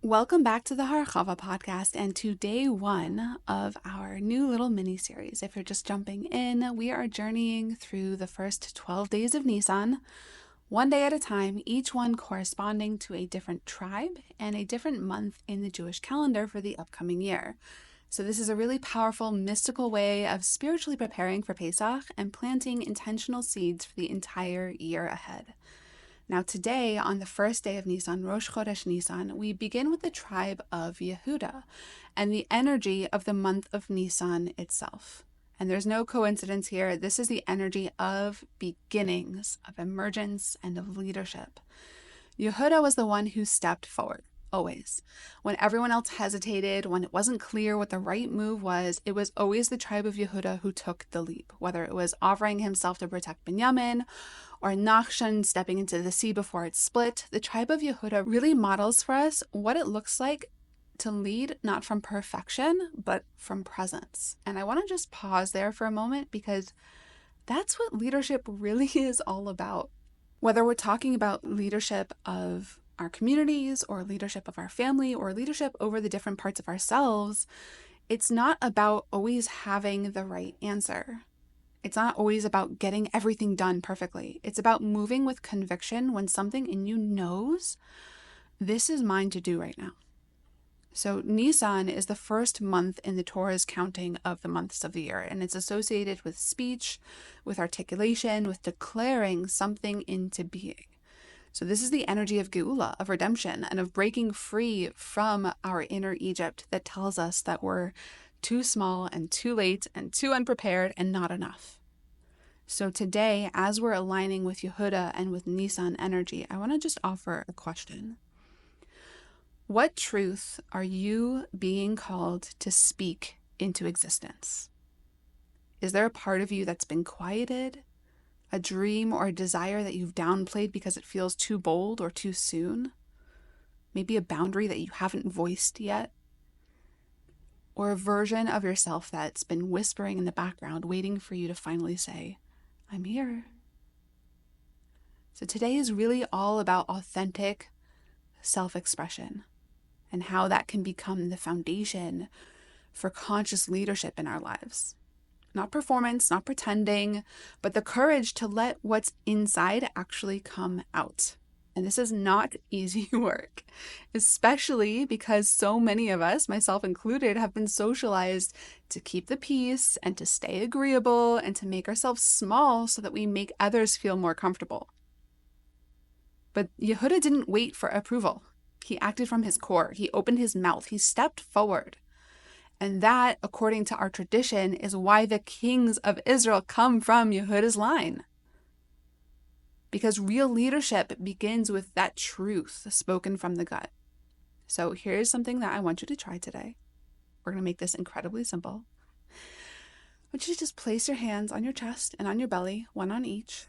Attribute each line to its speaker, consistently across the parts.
Speaker 1: Welcome back to the Harchava podcast and to day one of our new little mini series. If you're just jumping in, we are journeying through the first 12 days of Nissan, one day at a time, each one corresponding to a different tribe and a different month in the Jewish calendar for the upcoming year. So this is a really powerful, mystical way of spiritually preparing for Pesach and planting intentional seeds for the entire year ahead. Now today, on the first day of Nisan, Rosh Chodesh Nisan, we begin with the tribe of Yehuda and the energy of the month of Nisan itself. And there's no coincidence here. This is the energy of beginnings, of emergence, and of leadership. Yehuda was the one who stepped forward, always. When everyone else hesitated, when it wasn't clear what the right move was, it was always the tribe of Yehuda who took the leap, whether it was offering himself to protect Binyamin, or Nachshon stepping into the sea before it split. The tribe of Yehuda really models for us what it looks like to lead not from perfection, but from presence. And I want to just pause there for a moment because that's what leadership really is all about. Whether we're talking about leadership of our communities or leadership of our family or leadership over the different parts of ourselves, it's not about always having the right answer. It's not always about getting everything done perfectly. It's about moving with conviction when something in you knows this is mine to do right now. So Nisan is the first month in the Torah's counting of the months of the year, and it's associated with speech, with articulation, with declaring something into being. So this is the energy of Geula, of redemption, and of breaking free from our inner Egypt that tells us that we're too small and too late and too unprepared and not enough. So today, as we're aligning with Yehuda and with Nisan energy, I want to just offer a question. What truth are you being called to speak into existence? Is there a part of you that's been quieted? A dream or a desire that you've downplayed because it feels too bold or too soon? Maybe a boundary that you haven't voiced yet? Or a version of yourself that's been whispering in the background, waiting for you to finally say, I'm here. So today is really all about authentic self-expression and how that can become the foundation for conscious leadership in our lives. Not performance, not pretending, but the courage to let what's inside actually come out. And this is not easy work, especially because so many of us, myself included, have been socialized to keep the peace and to stay agreeable and to make ourselves small so that we make others feel more comfortable. But Yehuda didn't wait for approval. He acted from his core. He opened his mouth. He stepped forward. And that, according to our tradition, is why the kings of Israel come from Yehuda's line. Because real leadership begins with that truth spoken from the gut. So here's something that I want you to try today. We're going to make this incredibly simple. I want you to just place your hands on your chest and on your belly, one on each,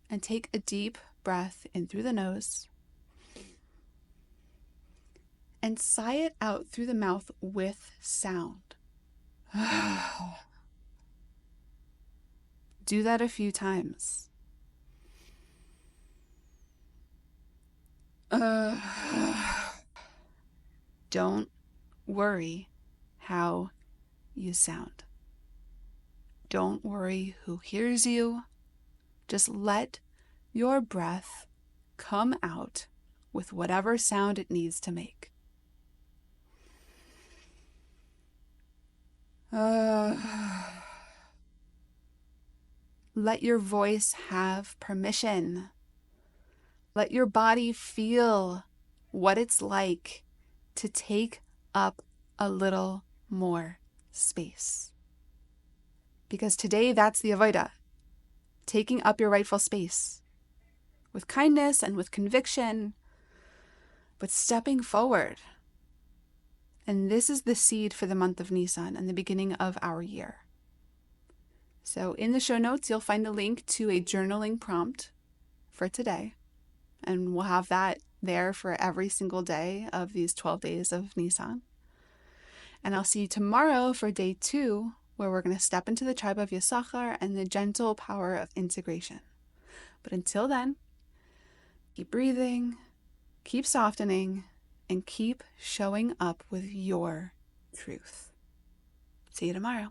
Speaker 1: and take a deep breath in through the nose and sigh it out through the mouth with sound. Do that a few times. Don't worry how you sound. Don't worry who hears you. Just let your breath come out with whatever sound it needs to make. Let your voice have permission. Let your body feel what it's like to take up a little more space. Because today, that's the Yehuda, taking up your rightful space with kindness and with conviction, but stepping forward. And this is the seed for the month of Nisan and the beginning of our year. So in the show notes, you'll find a link to a journaling prompt for today. And we'll have that there for every single day of these 12 days of Nisan. And I'll see you tomorrow for day 2, where we're going to step into the tribe of Yisachar and the gentle power of integration. But until then, keep breathing, keep softening, and keep showing up with your truth. See you tomorrow.